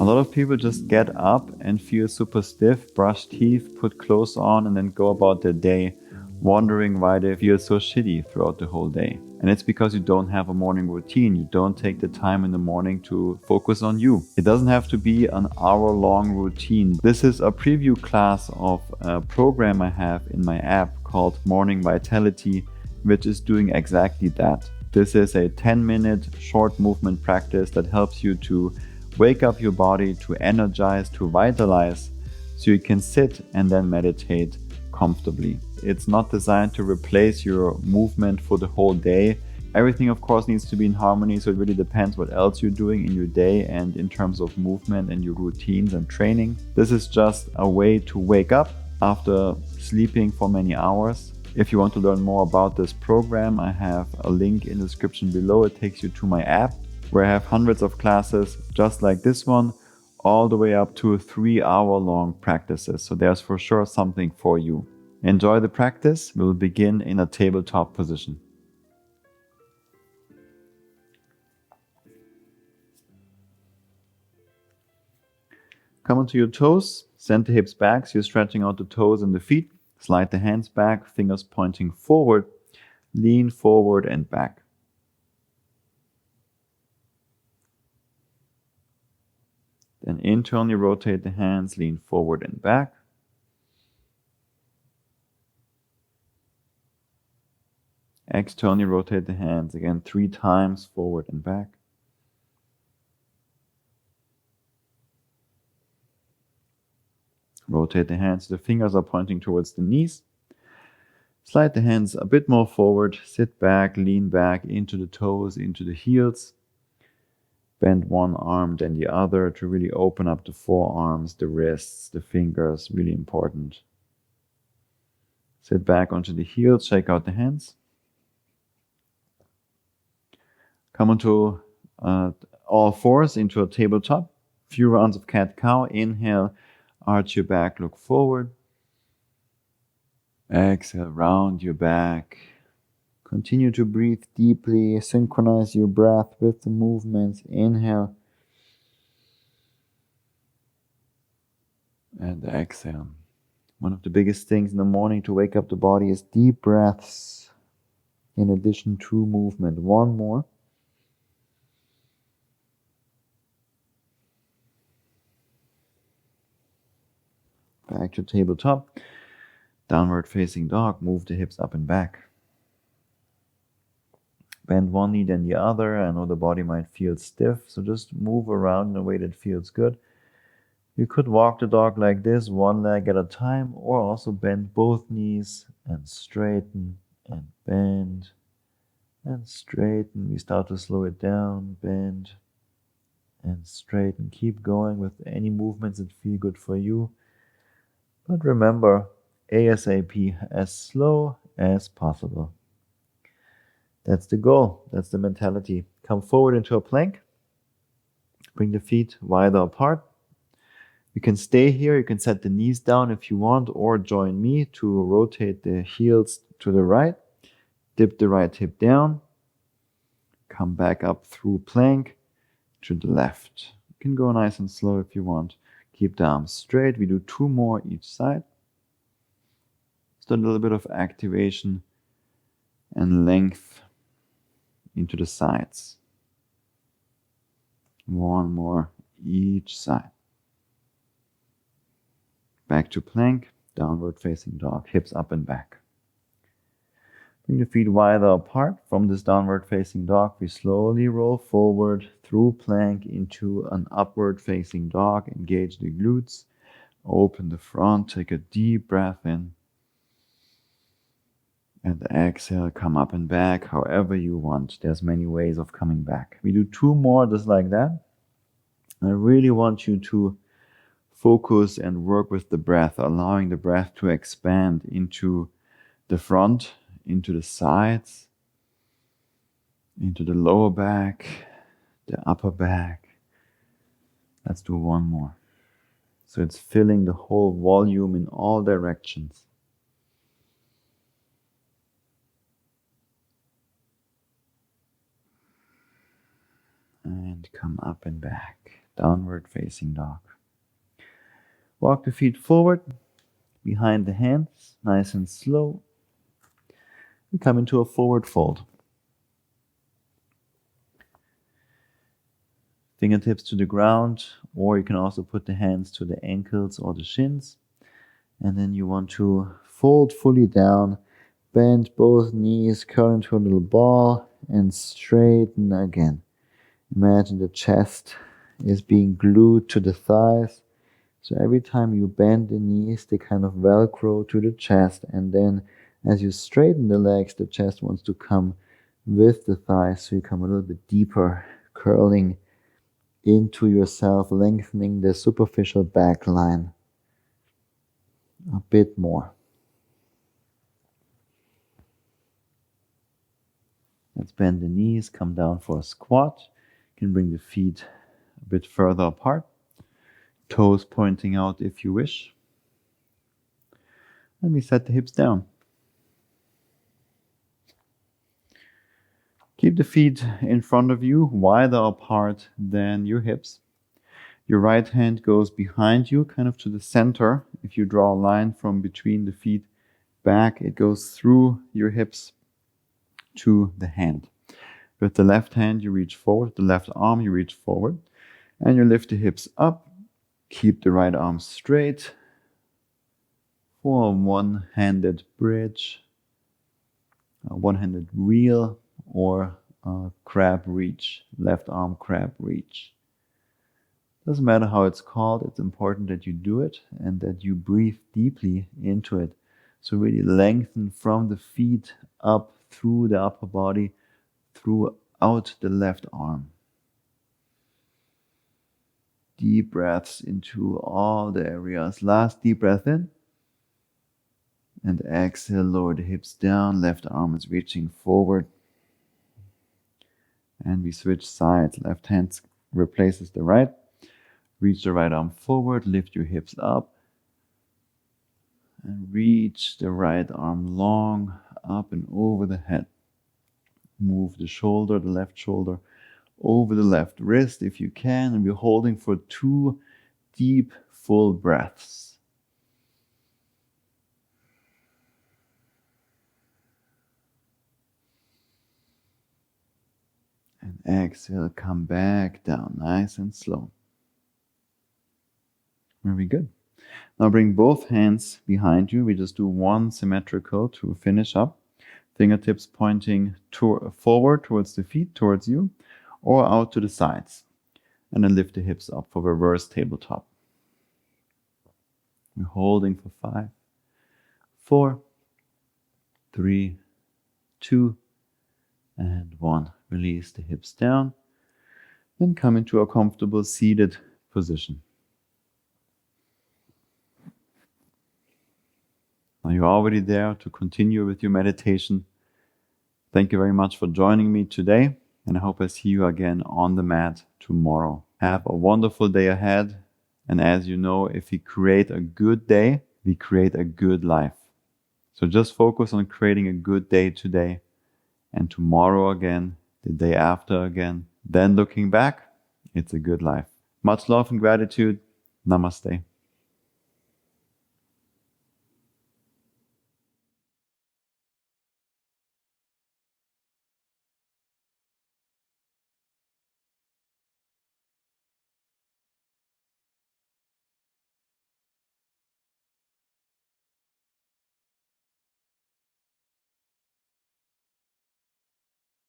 A lot of people just get up and feel super stiff, brush teeth, put clothes on, and then go about their day, wondering why they feel so shitty throughout the whole day. And it's because you don't have a morning routine. You don't take the time in the morning to focus on you. It doesn't have to be an hour-long routine. This is a preview class of a program I have in my app called Morning Vitality, which is doing exactly that. This is a 10-minute short movement practice that helps you to wake up your body, to energize, to vitalize, so you can sit and then meditate comfortably. It's not designed to replace your movement for the whole day. Everything, of course, needs to be in harmony, so it really depends what else you're doing in your day and in terms of movement and your routines and training. This is just a way to wake up after sleeping for many hours. If you want to learn more about this program, I have a link in the description below. It takes you to my app, where I have hundreds of classes just like this one, all the way up to 3-hour-long practices. So there's for sure something for you. Enjoy the practice. We'll begin in a tabletop position. Come onto your toes, send the hips back, so you're stretching out the toes and the feet. Slide the hands back, fingers pointing forward. Lean forward and back. Then internally rotate the hands, lean forward and back. Externally rotate the hands again 3 times, forward and back. Rotate the hands, the fingers are pointing towards the knees. Slide the hands a bit more forward, sit back, lean back into the toes, into the heels. Bend one arm, then the other to really open up the forearms, the wrists, the fingers, really important. Sit back onto the heels, shake out the hands. Come onto all fours into a tabletop. Few rounds of cat-cow. Inhale, arch your back, look forward. Exhale, round your back. Continue to breathe deeply. Synchronize your breath with the movements. Inhale. And exhale. One of the biggest things in the morning to wake up the body is deep breaths in addition to movement. One more. Back to tabletop. Downward facing dog. Move the hips up and back. Bend one knee, then the other. I know the body might feel stiff, so just move around in a way that feels good. You could walk the dog like this, one leg at a time, or also bend both knees and straighten and bend and straighten. We start to slow it down, bend and straighten. Keep going with any movements that feel good for you. But remember, ASAP, as slow as possible. That's the goal. That's the mentality. Come forward into a plank. Bring the feet wider apart. You can stay here. You can set the knees down if you want, or join me to rotate the heels to the right. Dip the right hip down. Come back up through plank to the left. You can go nice and slow if you want. Keep the arms straight. We do 2 more each side. Just a little bit of activation and length into the sides. 1 more each side. Back to plank, downward facing dog, hips up and back. Bring the feet wider apart. From this downward facing dog, we slowly roll forward through plank into an upward facing dog. Engage the glutes, open the front, take a deep breath in. And exhale, come up and back however you want. There's many ways of coming back. We do 2 more just like that. I really want you to focus and work with the breath, allowing the breath to expand into the front, into the sides, into the lower back, the upper back. Let's do 1 more. So it's filling the whole volume in all directions. And come up and back. Downward facing dog. Walk the feet forward, behind the hands, nice and slow. We come into a forward fold. Fingertips to the ground, or you can also put the hands to the ankles or the shins. And then you want to fold fully down, bend both knees, curl into a little ball, and straighten again. Imagine the chest is being glued to the thighs. So every time you bend the knees, they kind of velcro to the chest. And then as you straighten the legs, the chest wants to come with the thighs. So you come a little bit deeper, curling into yourself, lengthening the superficial back line a bit more. Let's bend the knees, come down for a squat. You can bring the feet a bit further apart. Toes pointing out if you wish. Let me set the hips down. Keep the feet in front of you, wider apart than your hips. Your right hand goes behind you, kind of to the center. If you draw a line from between the feet back, it goes through your hips to the hand. With the left hand, you reach forward. The left arm, you reach forward. And you lift the hips up. Keep the right arm straight for a one-handed bridge, a one-handed reel, or a crab reach, left arm crab reach. Doesn't matter how it's called, it's important that you do it and that you breathe deeply into it. So really lengthen from the feet up through the upper body, throughout the left arm. Deep breaths into all the areas. Last deep breath in. And exhale, lower the hips down, left arm is reaching forward. And we switch sides. Left hand replaces the right. Reach the right arm forward, lift your hips up. And reach the right arm long up and over the head. Move the shoulder, the left shoulder, over the left wrist if you can. And we're holding for 2 deep, full breaths. And exhale, come back down, nice and slow. Very good. Now bring both hands behind you. We just do one symmetrical to finish up. Fingertips pointing forward towards the feet, towards you, or out to the sides. And then lift the hips up for reverse tabletop. We're holding for 5, 4, 3, 2, and 1. Release the hips down and come into a comfortable seated position. Now you're already there to continue with your meditation. Thank you very much for joining me today, and I hope I see you again on the mat tomorrow. Have a wonderful day ahead, and as you know, if we create a good day, we create a good life. So just focus on creating a good day today, and tomorrow again, the day after again. Then looking back, it's a good life. Much love and gratitude. Namaste.